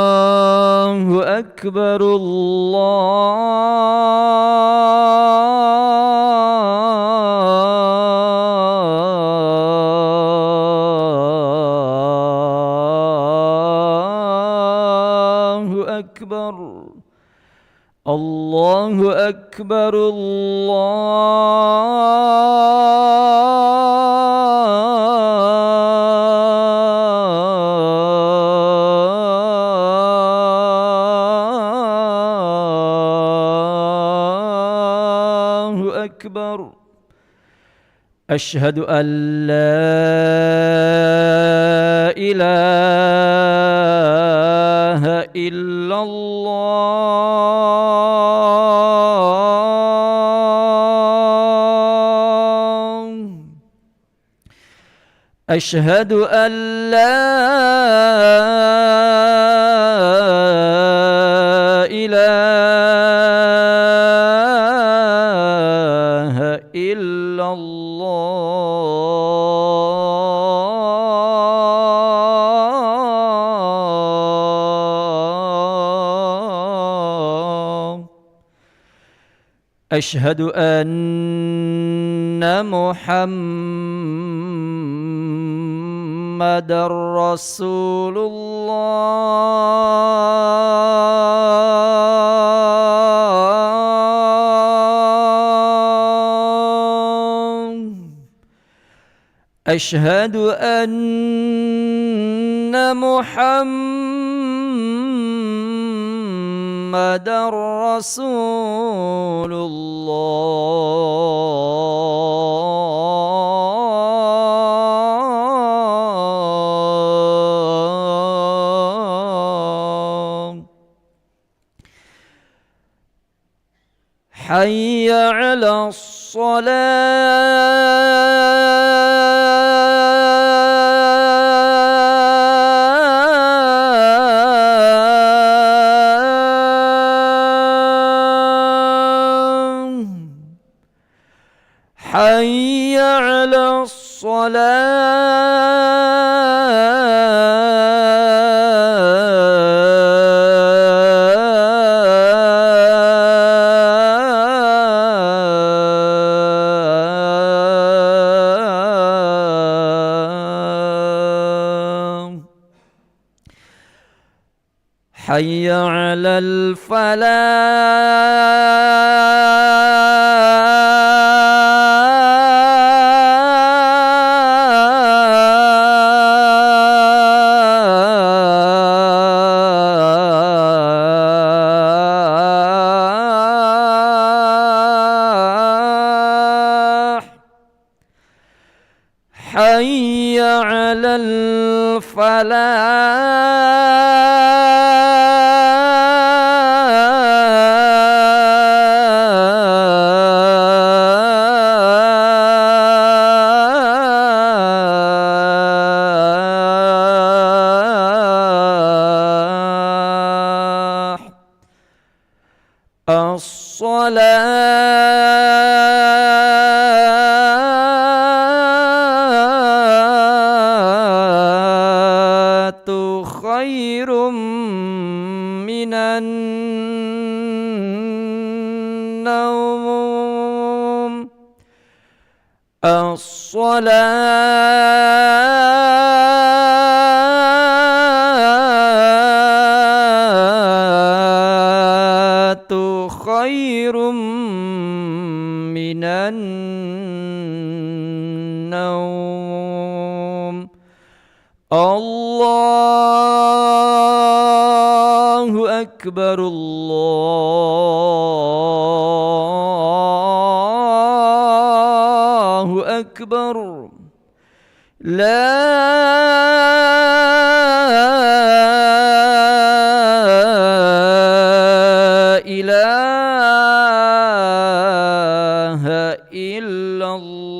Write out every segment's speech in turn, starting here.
الله أكبر. الله أكبر. الله أكبر. الله أكبر. أشهد أن لا إله إلا الله. أشهد أن لا إله إلا الله. أشهد أن محمد رسول الله. أشهد أن محمد رسول الله. حي على الصلاة. حي على الصلاة. حي على الفلاح. حي على الفلاح. الصلاة خير من النوم. الصلاة خير من النوم. الله أكبر. الله أكبر. لا إله إلا الله.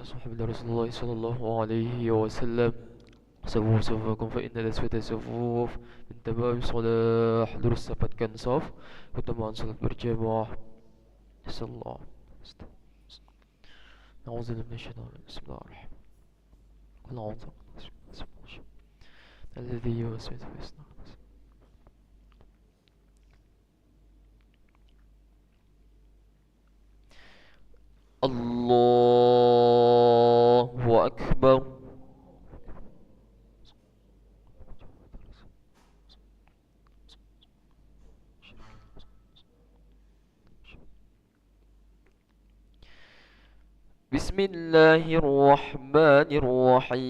صحب رسول الله صلى الله عليه وسلم سووا صفوفكم فإن الأسود صفوف من تمام الصلاح. Lurus dapatkan saf, keutamaan salat berjamaah. Sallallahu أعوذ بالله من الشيطان الرجيم. بسم الله الرحمن الرحيم. قل أعوذ بالله الذي يوسوس في صدور الناس. الله أكبر. بسم الله الرحمن الرحيم.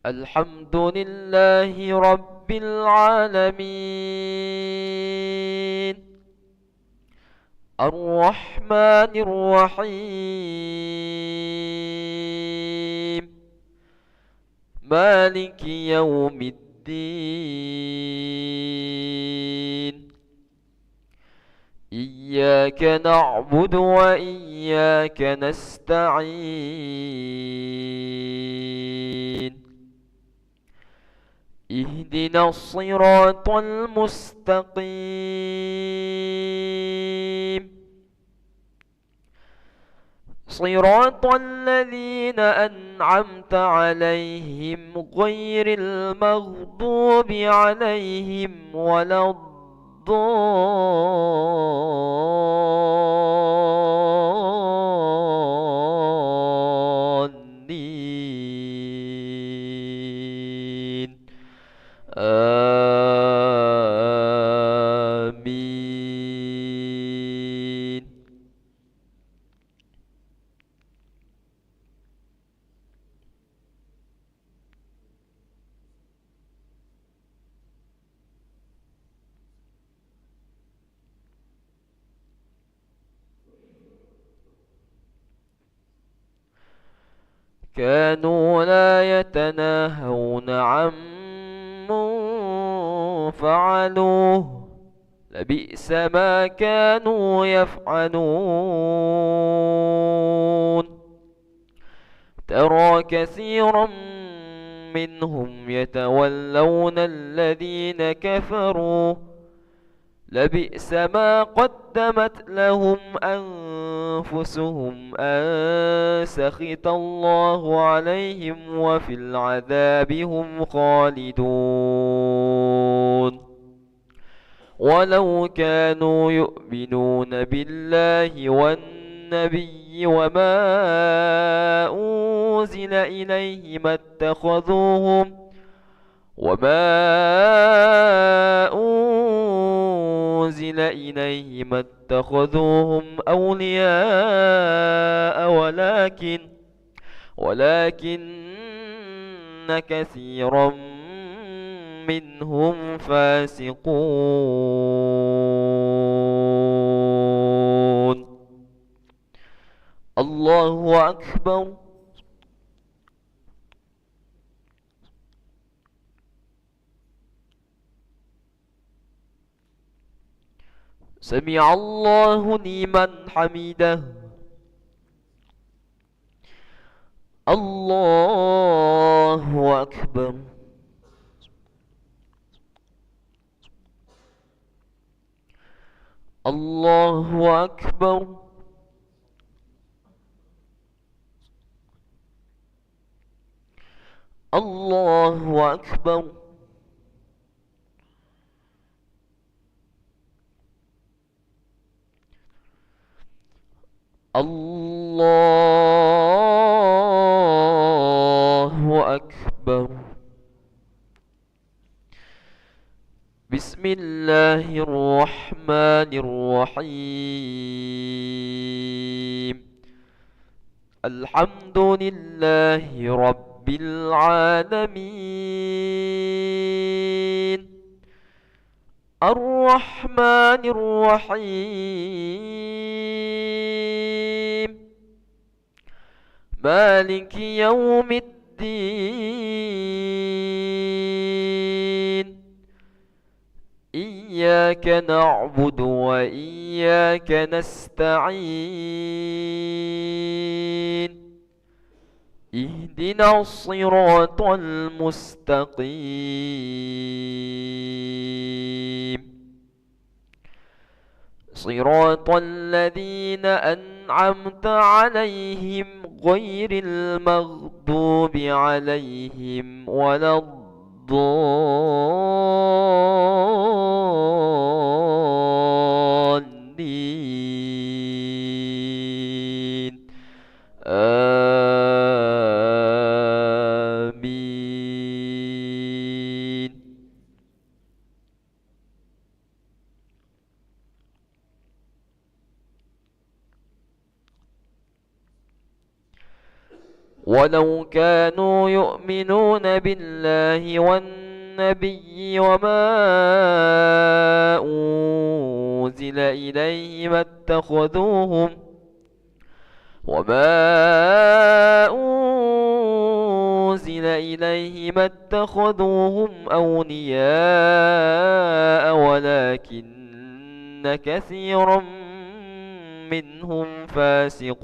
الحمد لله رب العالمين الرحمن الرحيم مالك يوم الدين إياك نعبد وإياك نستعين اهدنا الصراط المستقيم صراط الذين أنعمت عليهم غير المغضوب عليهم ولا الضالين آمين. كانوا لا يتناهون عن فعلوه لبئس ما كانوا يفعلون. ترى كثيرا منهم يتولون الذين كفروا لبئس ما قدمت لهم أنفسهم أن سخط الله عليهم وفي العذاب هم خالدون. ولو كانوا يؤمنون بالله والنبي وما أنزل إليه ما اتخذوهم أولياء ولكن كثيرا منهم فاسقون. الله أكبر. سمع الله لمن حمده. الله أكبر. الله أكبر. الله أكبر. الله أكبر. بسم الله الرحمن الرحيم. الحمد لله رب العالمين الرحمن الرحيم مالك يوم الدين إياك نعبد وإياك نستعين اهدنا الصراط المستقيم صراط الذين أنعمت عليهم غير المغضوب عليهم ولا الضالين آمين. ولو كانوا يؤمنون بالله والنبي وما أنزل إليه ما اتخذوهم أولياء ولكن كثيرا منهم فاسقون.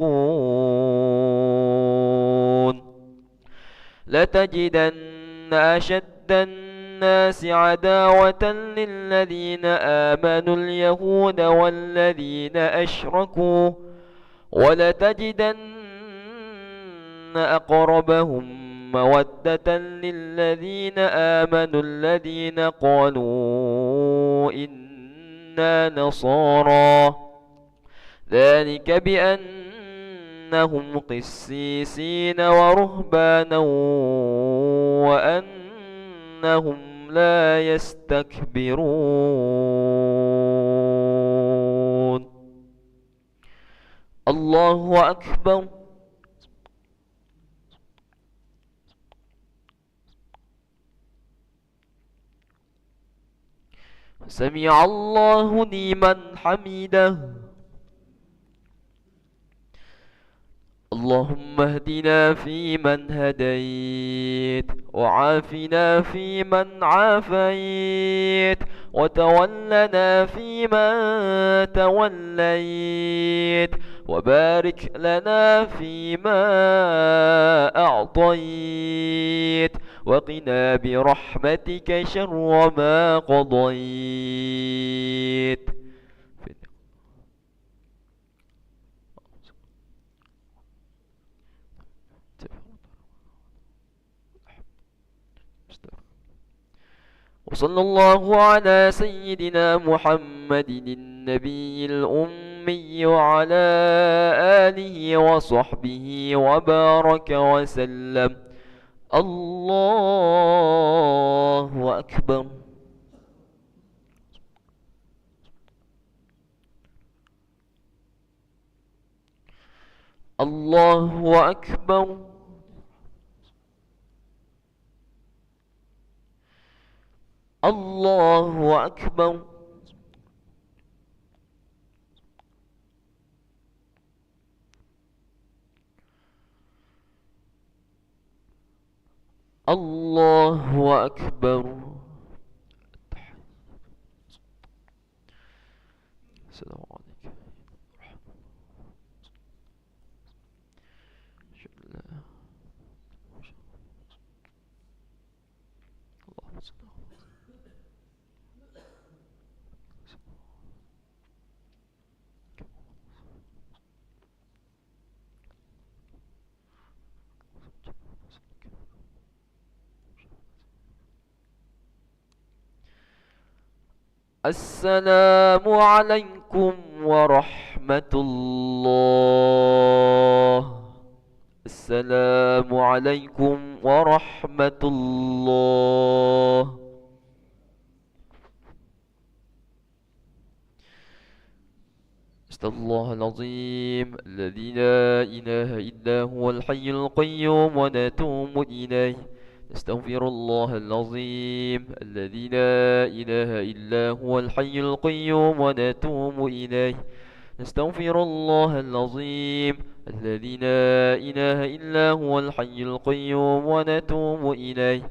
لتجدن أشد الناس عداوة للذين آمنوا اليهود والذين أشركوا ولتجدن أقربهم مودة للذين آمنوا الذين قالوا إنا نصارى ذلك بأنهم قسيسين ورهبانا وأنهم لا يستكبرون. الله أكبر. سمع الله لمن حمده. اللهم اهدنا فيمن هديت وعافنا فيمن عافيت وتولنا فيمن توليت وبارك لنا فيما أعطيت وقنا برحمتك شر ما قضيت. وصلى الله على سيدنا محمد النبي الأمي وعلى آله وصحبه وبارك وسلم. الله أكبر. الله أكبر. الله أكبر. الله أكبر. السلام عليكم. السلام عليكم ورحمة الله. السلام عليكم ورحمة الله. استغفر الله العظيم الذي لا إله إلا هو الحي القيوم ونتوب إليه. نستغفر الله العظيم الذي لا إله إلا هو الحي القيوم ونتوب إليه. نستغفر الله العظيم الذي لا إله إلا هو الحي القيوم ونتوب إليه.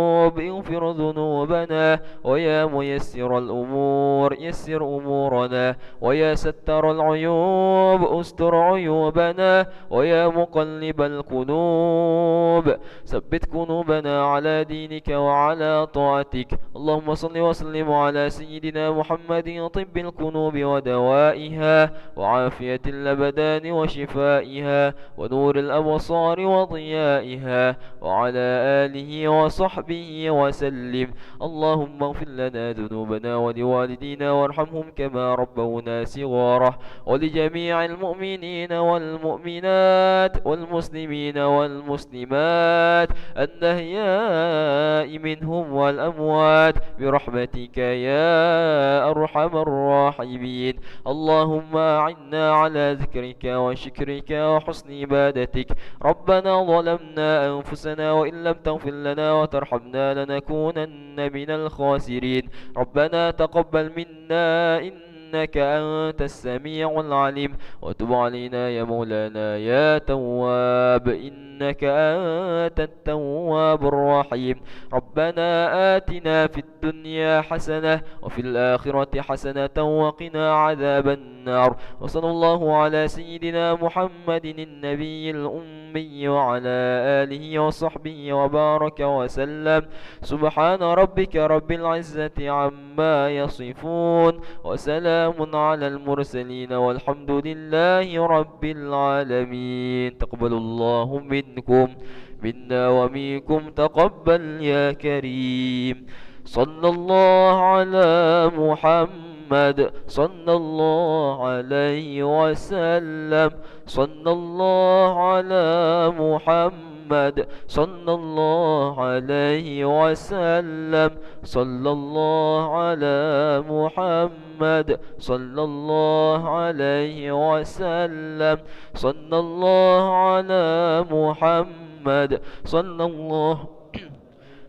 الغيوب اغفر ذنوبنا، ويا ميسر الأمور يسر أمورنا، ويا ستر العيوب استر عيوبنا، ويا مقلب القلوب ثبت قلوبنا على دينك وعلى طاعتك. اللهم صل وسلم على سيدنا محمد طب القلوب ودوائها، وعافية الأبدان وشفائها، ونور الأبصار وضيائها، وعلى آله وصحبه وسلم. اللهم اغفر لنا ذنوبنا ولوالدينا وارحمهم كما ربونا صغارا، ولجميع المؤمنين والمؤمنات والمسلمين والمسلمات الأحياء منهم والأموات برحمتك يا أرحم الراحمين. اللهم أعنا على ذكرك وشكرك وحسن عبادتك. ربنا ظلمنا أنفسنا وإن لم تغفر لنا وترحمنا لنكونن من الخاسرين. ربنا تقبل منا إنك أنت السميع العليم، وتب علينا يا مولانا يا تواب إنك أنت التواب الرحيم. ربنا آتنا في الدنيا حسنة وفي الآخرة حسنة وقنا عذاب النار. وصلى الله على سيدنا محمد النبي الأمي وعلى آله وصحبه وبارك وسلم. سبحان ربك رب العزة عما يصفون، وسلام على المرسلين، والحمد لله رب العالمين. تقبل الله منكم منا ومنكم تقبل يا كريم. صلى الله على محمد صلى الله عليه وسلم. صلى الله على محمد صلى الله عليه وسلم. صلى الله على محمد صلى الله عليه وسلم. صلى الله على محمد صلى الله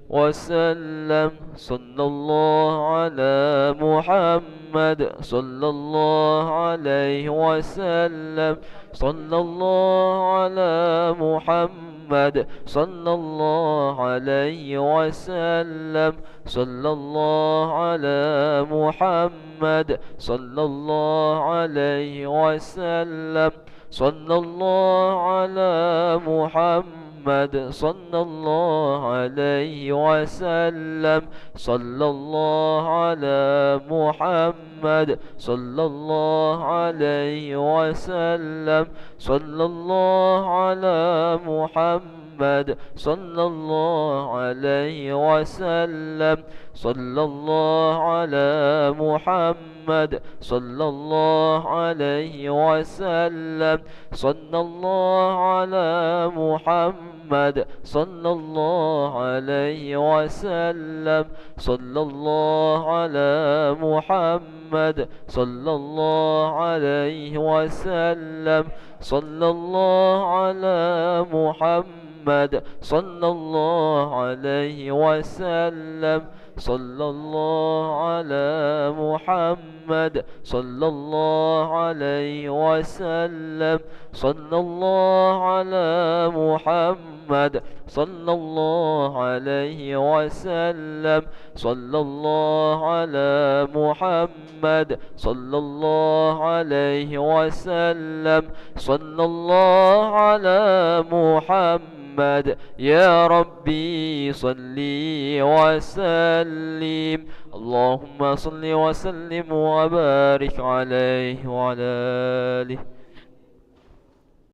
وسلم. صلى الله على محمد صلى الله عليه وسلم. صلى الله على محمد صلى الله عليه وسلم. صلى الله على محمد صلى الله عليه وسلم. صلى الله على محمد صلى الله عليه وسلم. صلى الله على محمد صلى الله عليه وسلم. صلى الله على محمد صلى الله عليه وسلم. صلى الله على محمد صلى الله عليه وسلم. صلى الله على محمد صلى الله عليه وسلم. صلى الله على محمد صلى الله عليه وسلم. صلى الله على محمد صلى الله عليه وسلم. صلى الله على محمد صلى الله عليه وسلم. صلى الله على محمد صلى الله عليه وسلم. صلى الله على محمد صلى الله عليه وسلم. صلى الله على محمد يا ربي صلي وسلم. اللهم صل وسلم وبارك عليه وعلى آله